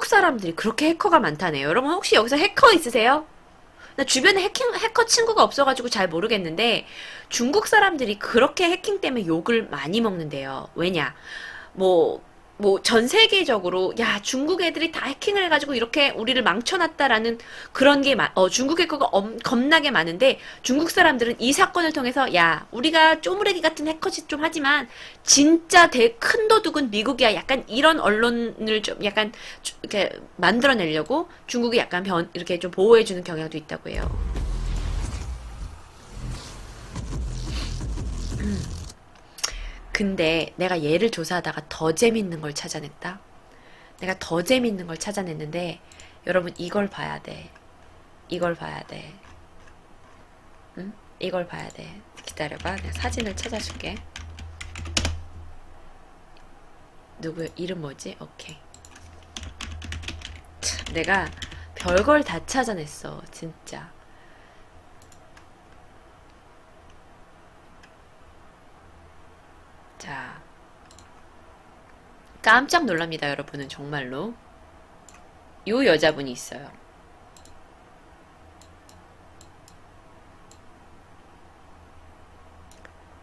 중국 사람들이 그렇게 해커가 많다네요. 여러분 혹시 여기서 해커 있으세요? 나 주변에 해커 친구가 없어가지고 잘 모르겠는데 중국 사람들이 그렇게 해킹 때문에 욕을 많이 먹는데요. 왜냐? 뭐, 전 세계적으로, 야, 중국 애들이 다 해킹을 해가지고 이렇게 우리를 망쳐놨다라는 그런 게, 중국 해커가 겁나게 많은데, 중국 사람들은 이 사건을 통해서, 야, 우리가 쪼무레기 같은 해커짓 좀 하지만, 진짜 큰 도둑은 미국이야. 약간 이런 언론을 좀 약간, 이렇게 만들어내려고 중국이 약간 이렇게 좀 보호해주는 경향도 있다고 해요. 근데 내가 얘를 조사하다가 더 재밌는 걸 찾아냈다. 내가 더 재밌는 걸 찾아냈는데 여러분 이걸 봐야 돼. 이걸 봐야 돼. 응? 이걸 봐야 돼. 기다려봐. 내가 사진을 찾아줄게. 누구 이름 뭐지? 오케이. 참, 내가 별걸 다 찾아냈어. 진짜. 자, 깜짝 놀랍니다, 여러분은 정말로. 요 여자분이 있어요.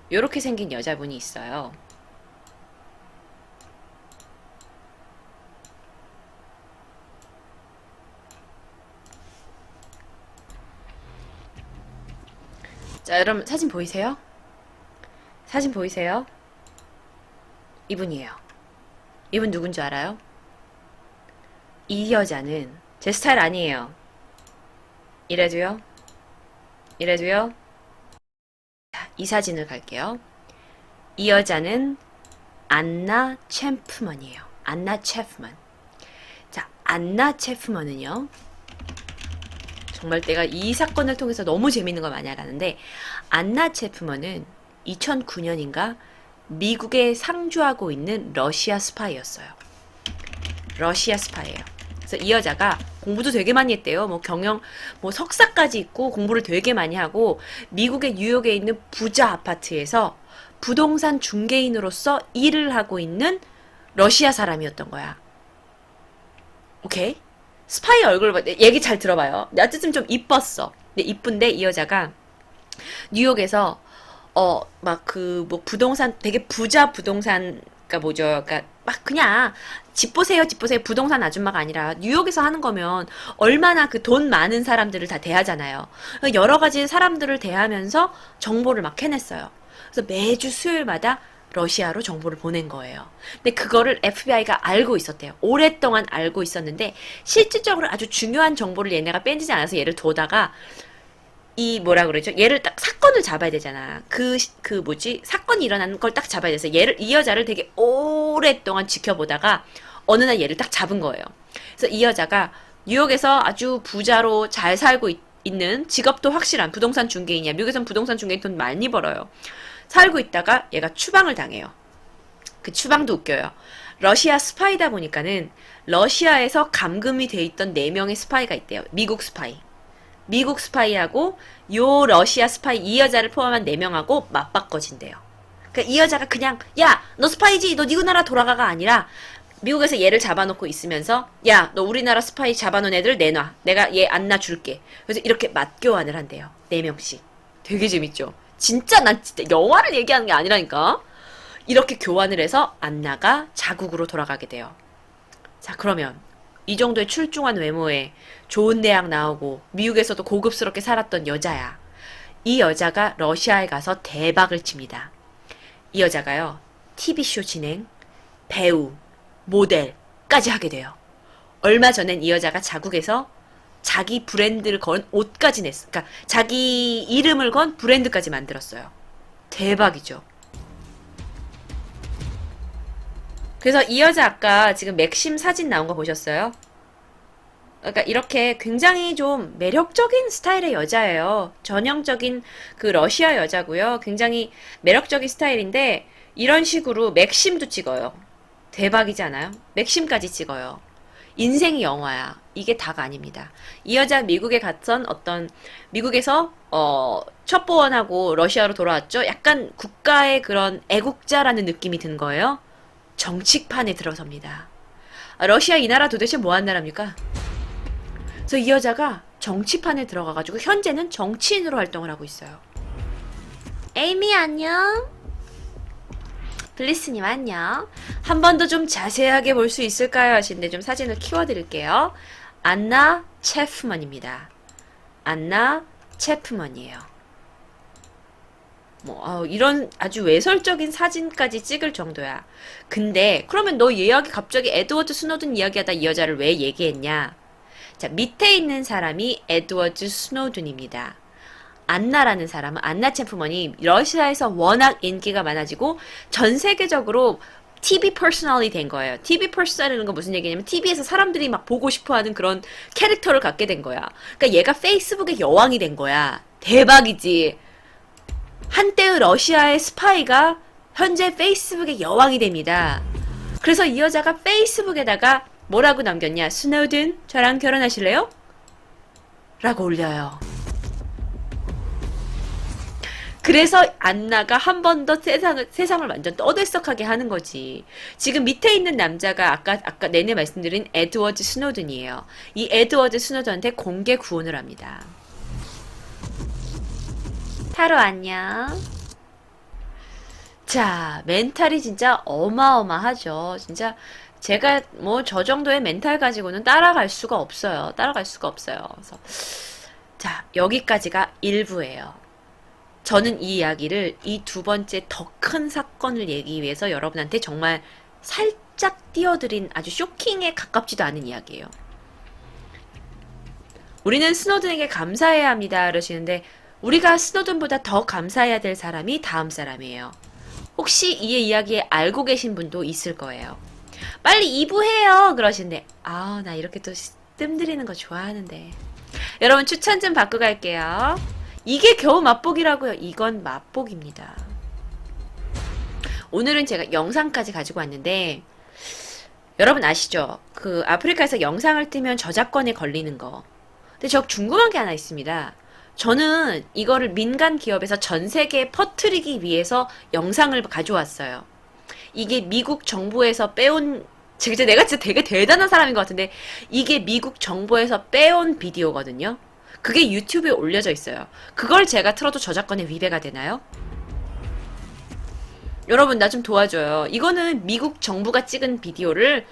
요렇게 생긴 여자분이 있어요. 자, 여러분 사진 보이세요? 사진 보이세요? 이분이에요. 이분 누군지 알아요? 이 여자는 제 스타일 아니에요. 이래도요? 이래도요? 자, 이 사진을 갈게요. 이 여자는 안나 챔프먼이에요. 안나 챔프먼. 자, 안나 챔프먼은요. 정말 내가 이 사건을 통해서 너무 재밌는 걸 많이 알았는데 안나 챔프먼은 2009년인가 미국에 상주하고 있는 러시아 스파이였어요. 러시아 스파이예요. 그래서 이 여자가 공부도 되게 많이 했대요. 뭐 경영, 뭐 석사까지 있고 공부를 되게 많이 하고 미국의 뉴욕에 있는 부자 아파트에서 부동산 중개인으로서 일을 하고 있는 러시아 사람이었던 거야. 오케이? 스파이 얼굴 봐. 얘기 잘 들어봐요. 어쨌든 좀 이뻤어. 근데 이쁜데 이 여자가 뉴욕에서 막 뭐 부동산 되게 부자 부동산 가 뭐죠? 그러니까 막 그냥 집 보세요, 집 보세요. 부동산 아줌마가 아니라 뉴욕에서 하는 거면 얼마나 그 돈 많은 사람들을 다 대하잖아요. 여러 가지 사람들을 대하면서 정보를 막 해냈어요. 그래서 매주 수요일마다 러시아로 정보를 보낸 거예요. 근데 그거를 FBI가 알고 있었대요. 오랫동안 알고 있었는데 실질적으로 아주 중요한 정보를 얘네가 빼지지 않아서 얘를 둬다가 이 뭐라 그러죠? 얘를 딱 사건을 잡아야 되잖아. 그 뭐지? 사건이 일어나는 걸 딱 잡아야 돼서 이 여자를 되게 오랫동안 지켜보다가 어느 날 얘를 딱 잡은 거예요. 그래서 이 여자가 뉴욕에서 아주 부자로 잘 살고 있는 직업도 확실한 부동산 중개인이야. 미국에선 부동산 중개인 돈 많이 벌어요. 살고 있다가 얘가 추방을 당해요. 그 추방도 웃겨요. 러시아 스파이다 보니까는 러시아에서 감금이 돼 있던 4명의 스파이가 있대요. 미국 스파이. 미국 스파이하고 요 러시아 스파이 이 여자를 포함한 4명하고 맞바꿔진대요. 그러니까 이 여자가 그냥 야, 너 스파이지? 너 니구 나라 돌아가가 아니라 미국에서 얘를 잡아놓고 있으면서 야, 너 우리나라 스파이 잡아놓은 애들 내놔. 내가 얘 안 놔줄게. 그래서 이렇게 맞교환을 한대요. 4명씩. 되게 재밌죠? 진짜 난 진짜 영화를 얘기하는 게 아니라니까. 이렇게 교환을 해서 안나가 자국으로 돌아가게 돼요. 자, 그러면 이 정도의 출중한 외모에 좋은 대학 나오고 미국에서도 고급스럽게 살았던 여자야. 이 여자가 러시아에 가서 대박을 칩니다. 이 여자가요. TV쇼 진행, 배우, 모델까지 하게 돼요. 얼마 전엔 이 여자가 자국에서 자기 브랜드를 건 옷까지 냈어. 그러니까 자기 이름을 건 브랜드까지 만들었어요. 대박이죠. 그래서 이 여자 아까 지금 맥심 사진 나온 거 보셨어요? 그러니까 이렇게 굉장히 좀 매력적인 스타일의 여자예요. 전형적인 그 러시아 여자고요. 굉장히 매력적인 스타일인데 이런 식으로 맥심도 찍어요. 대박이지 않아요? 맥심까지 찍어요. 인생이 영화야. 이게 다가 아닙니다. 이 여자 미국에 갔던 미국에서 첩보원하고 러시아로 돌아왔죠. 약간 국가의 그런 애국자라는 느낌이 든 거예요. 정치판에 들어섭니다. 러시아 이 나라 도대체 뭐 하는 나라입니까? 그래서 이 여자가 정치판에 들어가가지고 현재는 정치인으로 활동을 하고 있어요. 에이미 안녕. 블리스님 안녕. 한 번 더 좀 자세하게 볼 수 있을까요? 하시는데 좀 사진을 키워드릴게요. 안나 체프먼입니다. 안나 체프먼이에요. 이런 아주 외설적인 사진까지 찍을 정도야. 근데 그러면 너 이야기 갑자기 에드워드 스노든 이야기하다 이 여자를 왜 얘기했냐? 자, 밑에 있는 사람이 에드워드 스노든입니다. 안나라는 사람은 안나 체프먼이 러시아에서 워낙 인기가 많아지고 전 세계적으로 TV 퍼스널이 된 거예요. TV 퍼스널이라는 건 무슨 얘기냐면 TV에서 사람들이 막 보고 싶어하는 그런 캐릭터를 갖게 된 거야. 그러니까 얘가 페이스북의 여왕이 된 거야. 대박이지. 한때의 러시아의 스파이가 현재 페이스북의 여왕이 됩니다. 그래서 이 여자가 페이스북에다가 뭐라고 남겼냐? 스노든, 저랑 결혼하실래요? 라고 올려요. 그래서 안나가 한 번 더 세상을 완전 떠들썩하게 하는 거지. 지금 밑에 있는 남자가 아까 내내 말씀드린 에드워드 스노든이에요. 이 에드워드 스노든한테 공개 구원을 합니다. 타로 안녕. 자, 멘탈이 진짜 어마어마하죠. 진짜 제가 뭐 저 정도의 멘탈 가지고는 따라갈 수가 없어요. 따라갈 수가 없어요. 그래서 자, 여기까지가 1부예요. 저는 이 이야기를 이 두 번째 더 큰 사건을 얘기하기 위해서 여러분한테 정말 살짝 띄워드린 아주 쇼킹에 가깝지도 않은 이야기예요. 우리는 스노든에게 감사해야 합니다. 그러시는데 우리가 스노든보다 더 감사해야 될 사람이 다음 사람이에요. 혹시 이 이야기에 알고 계신 분도 있을 거예요. 빨리 2부 해요. 그러시는데 나 이렇게 또 뜸들이는 거 좋아하는데. 여러분 추천 좀 받고 갈게요. 이게 겨우 맛보기라고요. 이건 맛보기입니다. 오늘은 제가 영상까지 가지고 왔는데 여러분 아시죠? 그 아프리카에서 영상을 뜨면 저작권에 걸리는 거. 근데 저 궁금한 게 하나 있습니다. 저는 이거를 민간 기업에서 전 세계에 퍼뜨리기 위해서 영상을 가져왔어요. 이게 미국 정부에서 빼온, 내가 진짜 되게 대단한 사람인 것 같은데, 이게 미국 정부에서 빼온 비디오거든요. 그게 유튜브에 올려져 있어요. 그걸 제가 틀어도 저작권에 위배가 되나요? 여러분, 나 좀 도와줘요. 이거는 미국 정부가 찍은 비디오를,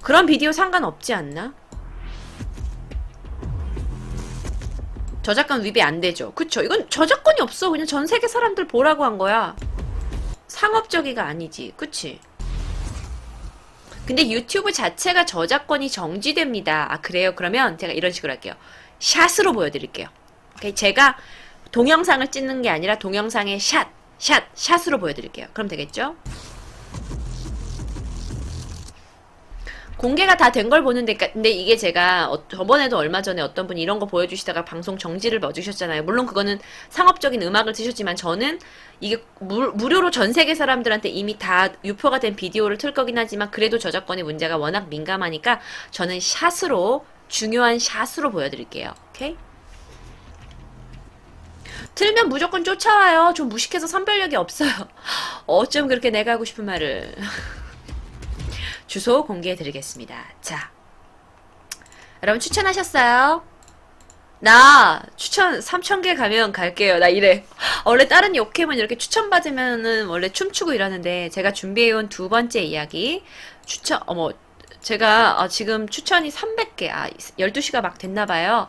그런 비디오 상관없지 않나? 저작권 위배 안 되죠. 그쵸? 이건 저작권이 없어. 그냥 전 세계 사람들 보라고 한 거야. 상업적이가 아니지. 그치? 근데 유튜브 자체가 저작권이 정지됩니다. 아, 그래요? 그러면 제가 이런 식으로 할게요. 샷으로 보여드릴게요. 오케이? 제가 동영상을 찍는 게 아니라 동영상의 샷으로 보여드릴게요. 그럼 되겠죠? 공개가 다 된 걸 보는데, 근데 이게 제가 저번에도 얼마 전에 어떤 분이 이런 거 보여주시다가 방송 정지를 넣어주셨잖아요. 물론 그거는 상업적인 음악을 드셨지만 저는 이게 무료로 전 세계 사람들한테 이미 다 유포가 된 비디오를 틀 거긴 하지만 그래도 저작권의 문제가 워낙 민감하니까 저는 중요한 샷으로 보여드릴게요. 오케이? 틀면 무조건 쫓아와요. 좀 무식해서 선별력이 없어요. 어쩜 그렇게 내가 하고 싶은 말을. 주소 공개해 드리겠습니다. 자, 여러분 추천하셨어요? 나 추천 3,000개 가면 갈게요. 나 이래. 원래 다른 요캠은 이렇게 추천받으면은 원래 춤추고 이러는데 제가 준비해온 두 번째 이야기 제가 지금 추천이 300개 12시가 막 됐나봐요.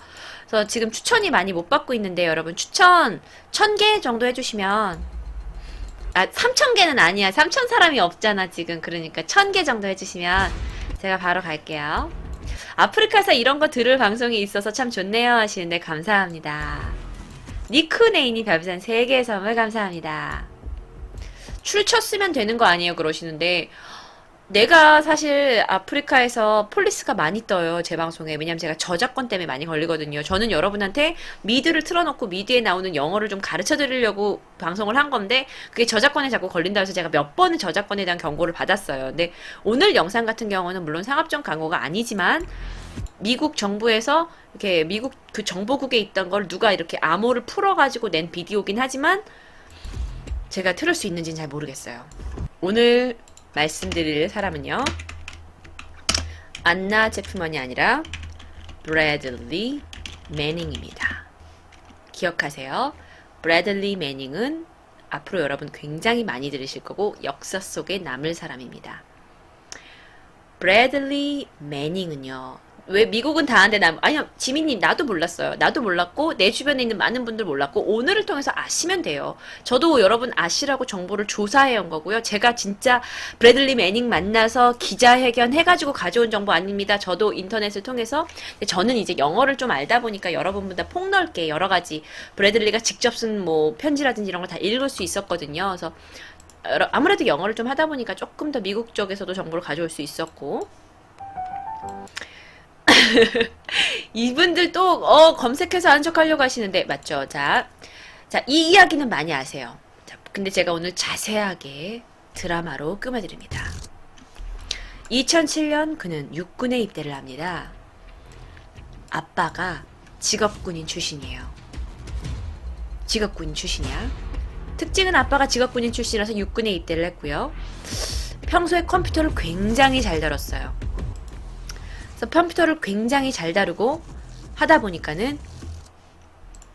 그래서 지금 추천이 많이 못 받고 있는데 여러분 추천 1,000개 정도 해주시면 3,000개는 아니야. 3,000사람이 없잖아, 지금. 그러니까 1,000개 정도 해주시면 제가 바로 갈게요. 아프리카에서 이런 거 들을 방송이 있어서 참 좋네요 하시는데 감사합니다. 니크네인이 별풍선 3개의 선물 감사합니다. 출처 쓰면 되는 거 아니에요 그러시는데 내가 사실 아프리카에서 폴리스가 많이 떠요 제 방송에. 왜냐면 제가 저작권 때문에 많이 걸리거든요. 저는 여러분한테 미드를 틀어놓고 미드에 나오는 영어를 좀 가르쳐 드리려고 방송을 한 건데 그게 저작권에 자꾸 걸린다 해서 제가 몇 번은 저작권에 대한 경고를 받았어요. 근데 오늘 영상 같은 경우는 물론 상업적 광고가 아니지만 미국 정부에서 이렇게 미국 그 정보국에 있던 걸 누가 이렇게 암호를 풀어가지고 낸 비디오긴 하지만 제가 틀을 수 있는지는 잘 모르겠어요. 오늘 말씀드릴 사람은요. 안나 제프먼이 아니라 브래들리 매닝입니다. 기억하세요. 브래들리 매닝은 앞으로 여러분 굉장히 많이 들으실 거고 역사 속에 남을 사람입니다. 브래들리 매닝은요. 왜 미국은 다 한데 아니요, 지민님 나도 몰랐어요. 나도 몰랐고 내 주변에 있는 많은 분들 몰랐고 오늘을 통해서 아시면 돼요. 저도 여러분 아시라고 정보를 조사해 온 거고요. 제가 진짜 브래들리 매닝 만나서 기자회견 해가지고 가져온 정보 아닙니다. 저도 인터넷을 통해서. 저는 이제 영어를 좀 알다 보니까 여러분보다 폭넓게 여러 가지 브래들리가 직접 쓴 뭐 편지라든지 이런 걸 다 읽을 수 있었거든요. 그래서 아무래도 영어를 좀 하다 보니까 조금 더 미국 쪽에서도 정보를 가져올 수 있었고. 이분들 또 검색해서 아는 척 하려고 하시는데 맞죠? 자, 이 이야기는 많이 아세요. 자, 근데 제가 오늘 자세하게 드라마로 끄어드립니다. 2007년 그는 육군에 입대를 합니다. 아빠가 직업군인 출신이에요. 직업군인 출신이야. 특징은 아빠가 직업군인 출신이라서 육군에 입대를 했고요. 평소에 컴퓨터를 굉장히 잘 다뤘어요. 그래서 컴퓨터를 굉장히 잘 다루고 하다 보니까는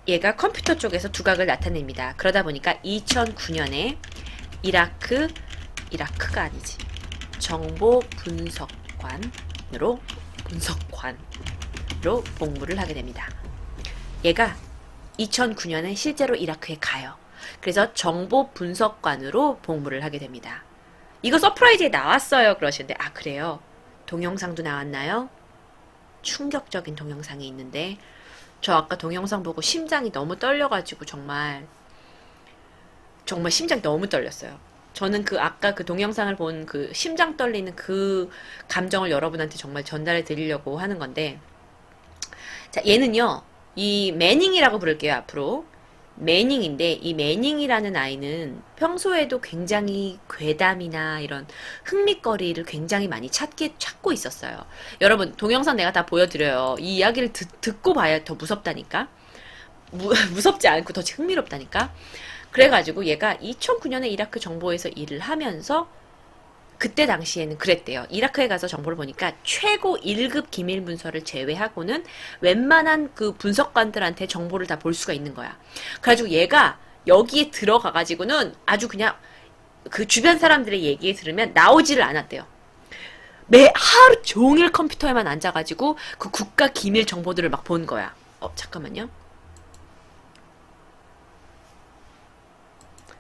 얘가 컴퓨터 쪽에서 두각을 나타냅니다. 그러다 보니까 2009년에 이라크가 아니지. 정보분석관으로 복무를 하게 됩니다. 얘가 2009년에 실제로 이라크에 가요. 그래서 정보분석관으로 복무를 하게 됩니다. 이거 서프라이즈에 나왔어요. 그러시는데 아 그래요? 동영상도 나왔나요? 충격적인 동영상이 있는데 저 아까 동영상 보고 심장이 너무 떨려가지고 정말 심장이 너무 떨렸어요. 저는 아까 그 동영상을 본 그 심장 떨리는 그 감정을 여러분한테 정말 전달해 드리려고 하는 건데 자 얘는요 이 매닝이라고 부를게요. 앞으로 매닝인데 이 매닝이라는 아이는 평소에도 굉장히 괴담이나 이런 흥미거리를 굉장히 많이 찾고 있었어요. 여러분 동영상 내가 다 보여드려요. 이 이야기를 듣고 봐야 더 무섭다니까. 무섭지 않고 더 흥미롭다니까. 그래가지고 얘가 2009년에 이라크 정보에서 일을 하면서 그때 당시에는 그랬대요. 이라크에 가서 정보를 보니까 최고 1급 기밀 문서를 제외하고는 웬만한 그 분석관들한테 정보를 다 볼 수가 있는 거야. 그래가지고 얘가 여기에 들어가가지고는 아주 그냥 그 주변 사람들의 얘기에 들으면 나오지를 않았대요. 하루 종일 컴퓨터에만 앉아가지고 그 국가 기밀 정보들을 막 본 거야. 잠깐만요.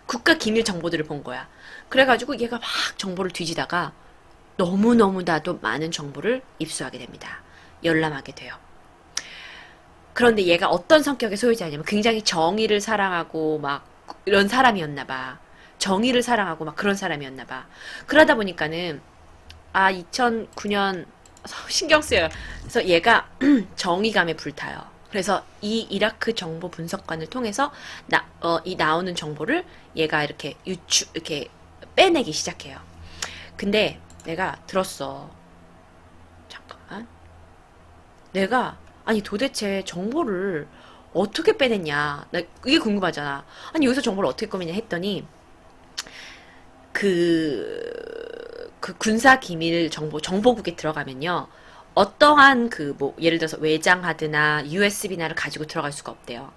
국가 기밀 정보들을 본 거야. 그래가지고 얘가 막 정보를 뒤지다가 너무너무나도 많은 정보를 입수하게 됩니다. 열람하게 돼요. 그런데 얘가 어떤 성격의 소유자냐면 굉장히 정의를 사랑하고 막 이런 사람이었나 봐. 정의를 사랑하고 막 그런 사람이었나 봐. 그러다 보니까는 2009년 신경 쓰여요. 그래서 얘가 정의감에 불타요. 그래서 이 이라크 정보 분석관을 통해서 이 나오는 정보를 얘가 이렇게 이렇게 빼내기 시작해요. 근데 내가 들었어. 잠깐만. 아니 도대체 정보를 어떻게 빼냈냐. 이게 궁금하잖아. 아니 여기서 정보를 어떻게 꺼내냐 했더니 그 군사 기밀 정보국에 들어가면요. 어떠한 예를 들어서 외장하드나 USB나를 가지고 들어갈 수가 없대요.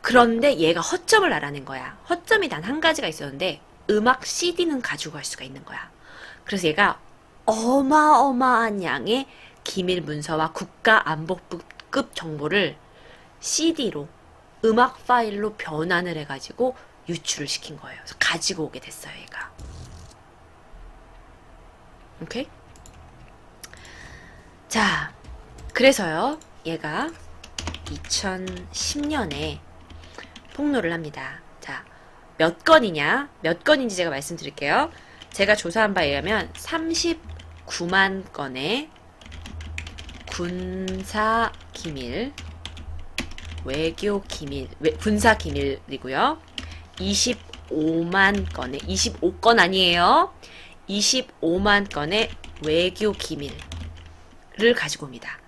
그런데 얘가 허점을 알아낸 거야. 허점이 단 한 가지가 있었는데 음악 CD는 가지고 갈 수가 있는 거야. 그래서 얘가 어마어마한 양의 기밀 문서와 국가안보급 정보를 CD로 음악 파일로 변환을 해가지고 유출을 시킨 거예요. 그래서 가지고 오게 됐어요, 얘가. 오케이? 자, 그래서요, 얘가 2010년에 폭로를 합니다. 자, 몇 건인지 제가 말씀드릴게요. 제가 조사한 바에 의하면 39만 건의 군사 기밀, 외교 기밀, 군사 기밀이고요. 25만 건의, 25건 아니에요. 25만 건의 외교 기밀을 가지고 옵니다.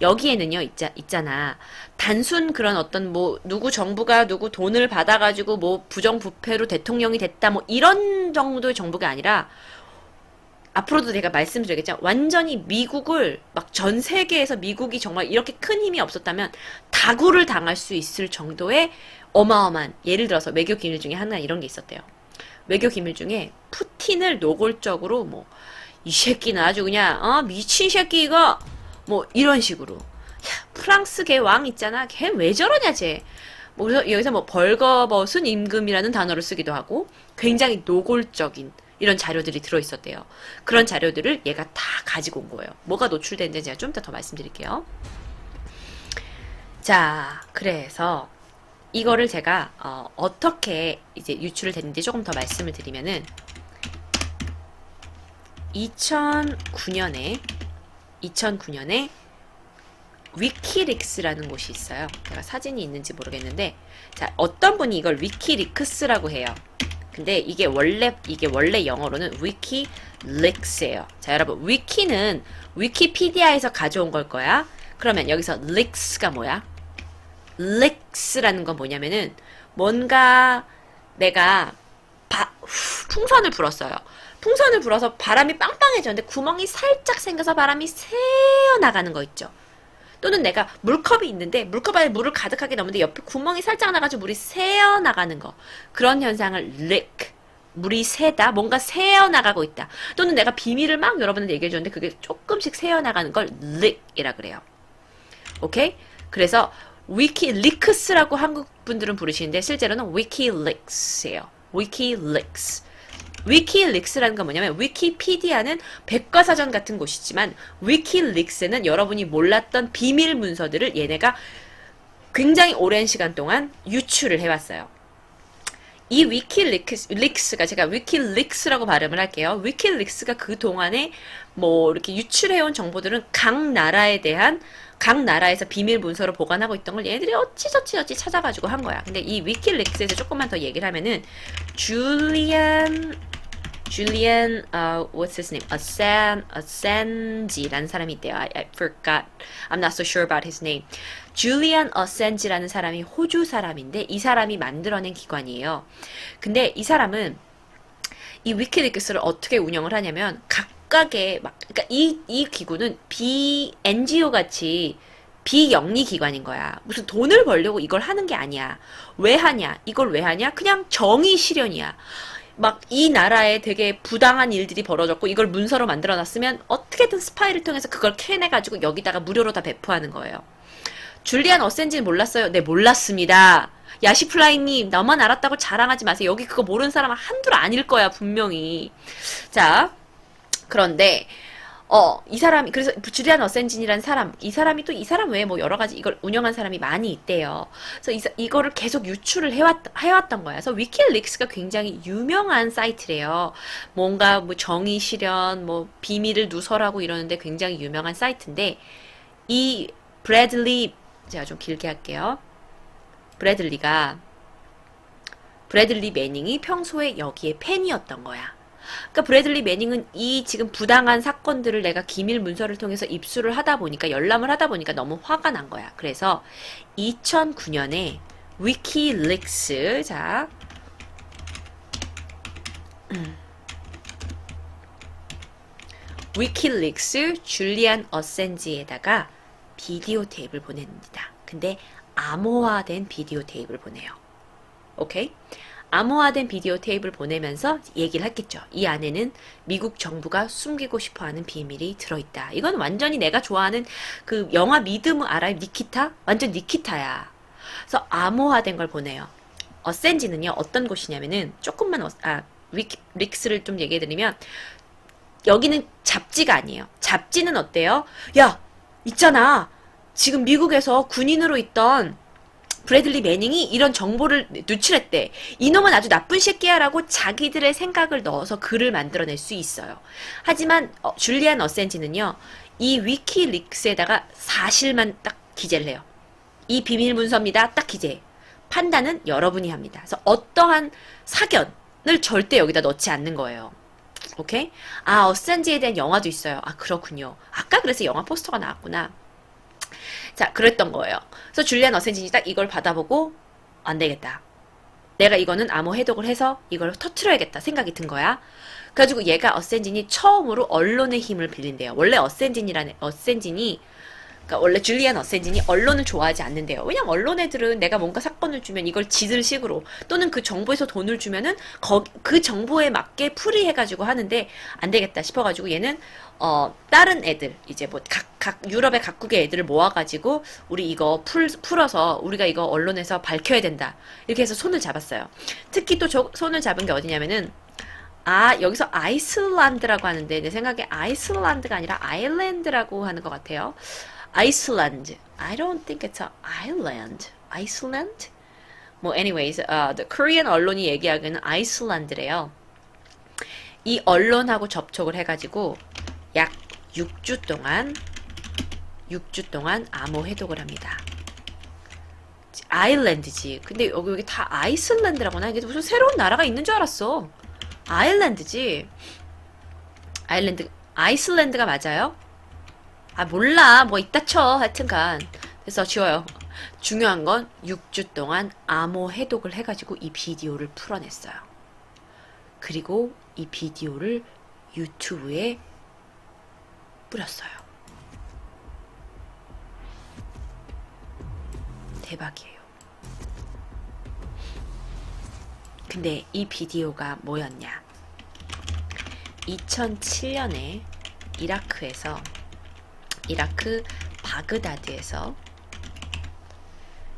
여기에는요, 있잖아. 단순 그런 어떤 누구 정부가 누구 돈을 받아가지고 부정부패로 대통령이 됐다 이런 정도의 정보가 아니라 앞으로도 내가 말씀드리겠죠. 완전히 미국을 막 전 세계에서 미국이 정말 이렇게 큰 힘이 없었다면 다구를 당할 수 있을 정도의 어마어마한, 예를 들어서 외교 기밀 중에 하나 이런 게 있었대요. 외교 기밀 중에 푸틴을 노골적으로 뭐 이 새끼는 아주 그냥 미친 새끼 이거 뭐 이런 식으로, 야, 프랑스 걔 왕 있잖아, 걔 왜 저러냐 쟤, 뭐 그래서 여기서 뭐 벌거벗은 임금이라는 단어를 쓰기도 하고 굉장히 노골적인 이런 자료들이 들어있었대요. 그런 자료들을 얘가 다 가지고 온 거예요. 뭐가 노출됐는지 제가 좀 이따 더 말씀드릴게요. 자, 그래서 이거를 제가 어떻게 이제 유출을 됐는지 조금 더 말씀을 드리면은 2009년에 위키릭스라는 곳이 있어요. 제가 사진이 있는지 모르겠는데, 자, 어떤 분이 이걸 위키리크스라고 해요. 근데 이게 원래 영어로는 위키릭스예요. 자, 여러분, 위키는 위키피디아에서 가져온 걸 거야. 그러면 여기서 릭스가 뭐야? 릭스라는 건 뭐냐면은 뭔가 내가 풍선을 불었어요. 풍선을 불어서 바람이 빵빵해졌는데 구멍이 살짝 생겨서 바람이 새어나가는 거 있죠. 또는 내가 물컵이 있는데 물컵 안에 물을 가득하게 넣는데 옆에 구멍이 살짝 나가지고 물이 새어나가는 거. 그런 현상을 leak, 물이 새다, 뭔가 새어나가고 있다. 또는 내가 비밀을 막 여러분한테 얘기해줬는데 그게 조금씩 새어나가는 걸 leak이라 그래요. 오케이? 그래서 위키리크스라고 한국 분들은 부르시는데 실제로는 위키릭스예요. 위키릭스. 위키릭스라는 건 뭐냐면 위키피디아는 백과사전 같은 곳이지만 위키릭스는 여러분이 몰랐던 비밀 문서들을 얘네가 굉장히 오랜 시간 동안 유출을 해왔어요. 이 위키릭스가, 제가 위키릭스라고 발음을 할게요. 위키릭스가 그 동안에 뭐 이렇게 유출해온 정보들은 각 나라에서 비밀 문서로 보관하고 있던 걸 얘네들이 어찌저찌 찾아가지고 한 거야. 근데 이 위키릭스에서 조금만 더 얘기를 하면은 줄리안, what's his name? Assange라는 사람이 있대요. I forgot. I'm not so sure about his name. 줄리안 어센지라는 사람이 호주 사람인데 이 사람이 만들어낸 기관이에요. 근데 이 사람은 이 위키리크스를 어떻게 운영을 하냐면 각각의 그러니까 이 기구는 NGO 같이 비영리 기관인 거야. 무슨 돈을 벌려고 이걸 하는 게 아니야. 왜 하냐? 이걸 왜 하냐? 그냥 정의 실현이야. 막 이 나라에 되게 부당한 일들이 벌어졌고 이걸 문서로 만들어 놨으면 어떻게든 스파이를 통해서 그걸 캐내가지고 여기다가 무료로 다 배포하는 거예요. 줄리안 어센지는 몰랐어요? 네, 몰랐습니다. 야시플라이님, 나만 알았다고 자랑하지 마세요. 여기 그거 모르는 사람은 한둘 아닐 거야, 분명히. 자, 그런데 이 사람이, 그래서 줄리안 어센진이라는 사람, 이 사람 외에 뭐 여러 가지 이걸 운영한 사람이 많이 있대요. 그래서 이거를 계속 유출을 해왔던 거야. 그래서 위키릭스가 굉장히 유명한 사이트래요. 뭔가 뭐 정의 실현, 뭐 비밀을 누설하고 이러는데 굉장히 유명한 사이트인데, 이 제가 좀 길게 할게요. 브래들리 매닝이 평소에 여기에 팬이었던 거야. 그러니까 브래들리 매닝은 이 지금 부당한 사건들을 내가 기밀 문서를 통해서 입수를 하다 보니까, 열람을 하다 보니까 너무 화가 난 거야. 그래서 2009년에 위키릭스, 자, 위키릭스 줄리안 어센지에다가 비디오 테이프를 보냅니다. 근데 암호화된 비디오 테이프를 보내요. 오케이? 암호화된 비디오 테이프를 보내면서 얘기를 했겠죠. 이 안에는 미국 정부가 숨기고 싶어하는 비밀이 들어있다. 이건 완전히 내가 좋아하는 그 영화 미드무 알아요? 니키타? 완전 니키타야. 그래서 암호화된 걸 보내요. 어센지는요, 어떤 곳이냐면은 조금만 위키릭스를 좀 얘기해드리면 여기는 잡지가 아니에요. 잡지는 어때요? 야, 있잖아. 지금 미국에서 군인으로 있던 브래들리 매닝이 이런 정보를 누출했대. 이놈은 아주 나쁜 새끼야라고 자기들의 생각을 넣어서 글을 만들어낼 수 있어요. 하지만 줄리안 어센지는요, 이 위키릭스에다가 사실만 딱 기재를 해요. 이 비밀 문서입니다. 딱 기재해. 판단은 여러분이 합니다. 그래서 어떠한 사견을 절대 여기다 넣지 않는 거예요. 오케이? 어센지에 대한 영화도 있어요. 그렇군요. 아까 그래서 영화 포스터가 나왔구나. 자, 그랬던 거예요. 그래서 줄리안 어센진이 딱 이걸 받아보고 안 되겠다. 내가 이거는 암호 해독을 해서 이걸 터트려야겠다 생각이 든 거야. 그래가지고 얘가 어센진이 처음으로 언론의 힘을 빌린대요. 원래 어센진이 그러니까 원래 줄리안 어센진이 언론을 좋아하지 않는데요. 왜냐면 언론 애들은 내가 뭔가 사건을 주면 이걸 지들 식으로 또는 그 정보에서 돈을 주면은 그 정보에 맞게 풀이해가지고 하는데 안 되겠다 싶어가지고 얘는 다른 애들 이제 뭐 각 유럽의 각국의 애들을 모아가지고 우리 이거 풀어서 우리가 이거 언론에서 밝혀야 된다 이렇게 해서 손을 잡았어요. 특히 또 손을 잡은 게 어디냐면은 여기서 아이슬란드라고 하는데 내 생각에 아이슬란드가 아니라 아일랜드라고 하는 것 같아요. 아이슬란드. I don't think it's an island. 아이슬란드? 뭐 anyways, the Korean 언론이 얘기하기에는 아이슬란드래요. 이 언론하고 접촉을 해가지고 약 6주 동안 암호 해독을 합니다. 아일랜드지. 근데 여기 다 아이슬란드라고 나 이게 무슨 새로운 나라가 있는 줄 알았어. 아일랜드지. 아이슬란드가 맞아요? 몰라. 뭐 이따 쳐. 하여튼간. 그래서 지워요. 중요한 건 6주 동안 암호 해독을 해가지고 이 비디오를 풀어냈어요. 그리고 이 비디오를 유튜브에 뿌렸어요. 대박이에요. 근데 이 비디오가 뭐였냐? 2007년에 이라크 바그다드에서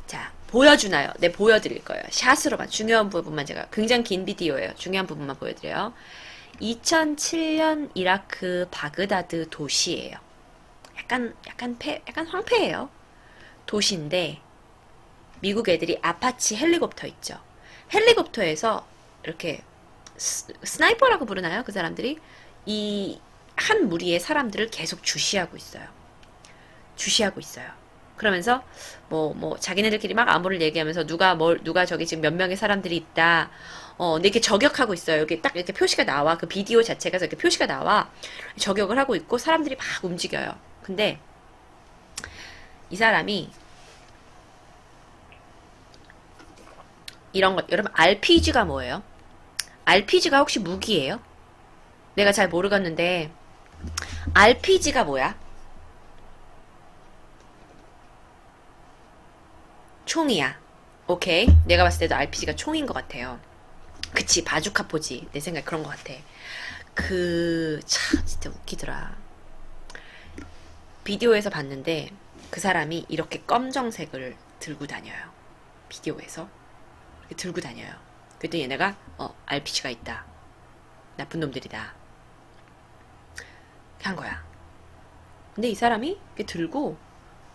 자 보여주나요? 네 보여드릴 거예요. 샷으로만 중요한 부분만 제가 굉장히 긴 비디오예요. 중요한 부분만 보여드려요. 2007년 이라크 바그다드 도시예요. 약간 황폐해요. 도시인데 미국 애들이 아파치 헬리콥터 있죠. 헬리콥터에서 이렇게 스나이퍼라고 부르나요? 그 사람들이 이 한 무리의 사람들을 계속 주시하고 있어요. 그러면서 뭐 자기네들끼리 막 암호를 얘기하면서 누가 저기 지금 몇 명의 사람들이 있다. 근데 이렇게 저격하고 있어요. 여기 딱 이렇게 표시가 나와. 그 비디오 자체가 이렇게 표시가 나와. 저격을 하고 있고 사람들이 막 움직여요. 근데 이 사람이 이런 것 여러분 RPG가 뭐예요? RPG가 혹시 무기예요? 내가 잘 모르겠는데 RPG가 뭐야? 총이야. 오케이. 내가 봤을 때도 RPG가 총인 것 같아요. 그치, 바주카포지. 내 생각에 그런 것 같아. 참, 진짜 웃기더라. 비디오에서 봤는데, 그 사람이 이렇게 검정색을 들고 다녀요. 비디오에서. 이렇게 들고 다녀요. 그랬더니 얘네가, RPG가 있다. 나쁜 놈들이다. 한 거야. 근데 이 사람이 이렇게 들고,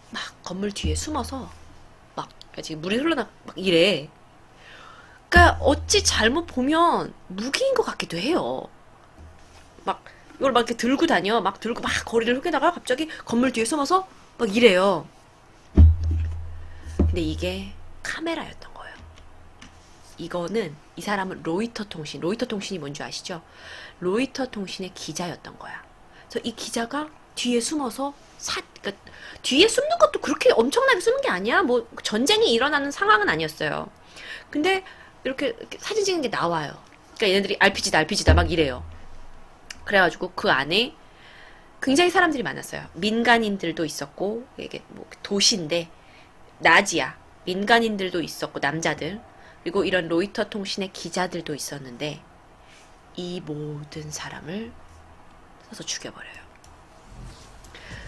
막 건물 뒤에 숨어서, 지금 물이 흘러나 막 이래. 그러니까 어찌 잘못 보면 무기인 것 같기도 해요. 막 이걸 막 이렇게 들고 다녀. 막 들고 막 거리를 흐르다가 갑자기 건물 뒤에 숨어서 막 이래요. 근데 이게 카메라였던 거예요. 이거는 이 사람은 로이터 통신이 뭔지 아시죠? 로이터 통신의 기자였던 거야. 그래서 이 기자가 뒤에 숨어서 그러니까 뒤에 숨는 것도 그렇게 엄청나게 숨는 게 아니야. 뭐 전쟁이 일어나는 상황은 아니었어요. 근데 이렇게 사진 찍는 게 나와요. 그러니까 얘네들이 RPG다 막 이래요. 그래가지고 그 안에 굉장히 사람들이 많았어요. 민간인들도 있었고 이게 뭐 도시인데 낮이야. 민간인들도 있었고 남자들 그리고 이런 로이터 통신의 기자들도 있었는데 이 모든 사람을 서서 죽여버려요.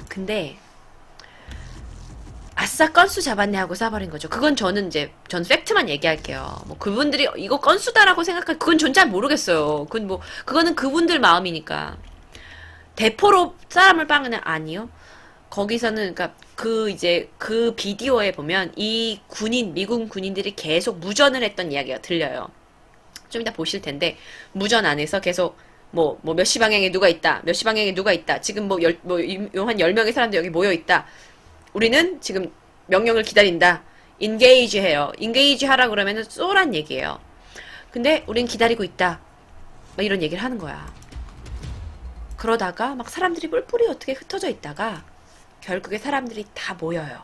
근데 아싸 건수 잡았네 하고 쏴버린 거죠. 그건 전 팩트만 얘기할게요. 뭐 그분들이 이거 건수다라고 생각할 그건 전 잘 모르겠어요. 그거는 그분들 마음이니까. 대포로 사람을 빵은 아니요. 거기서는 그러니까 그 비디오에 보면 이 미군 군인들이 계속 무전을 했던 이야기가 들려요. 좀 이따 보실 텐데 무전 안에서 계속 몇 시 방향에 누가 있다. 몇 시 방향에 누가 있다. 지금 한 10명의 사람들 여기 모여 있다. 우리는 지금 명령을 기다린다. 인게이지 해요. 인게이지 하라 그러면은 쏘란 얘기예요. 근데 우린 기다리고 있다. 막 이런 얘기를 하는 거야. 그러다가 막 사람들이 뿔뿔이 어떻게 흩어져 있다가 결국에 사람들이 다 모여요.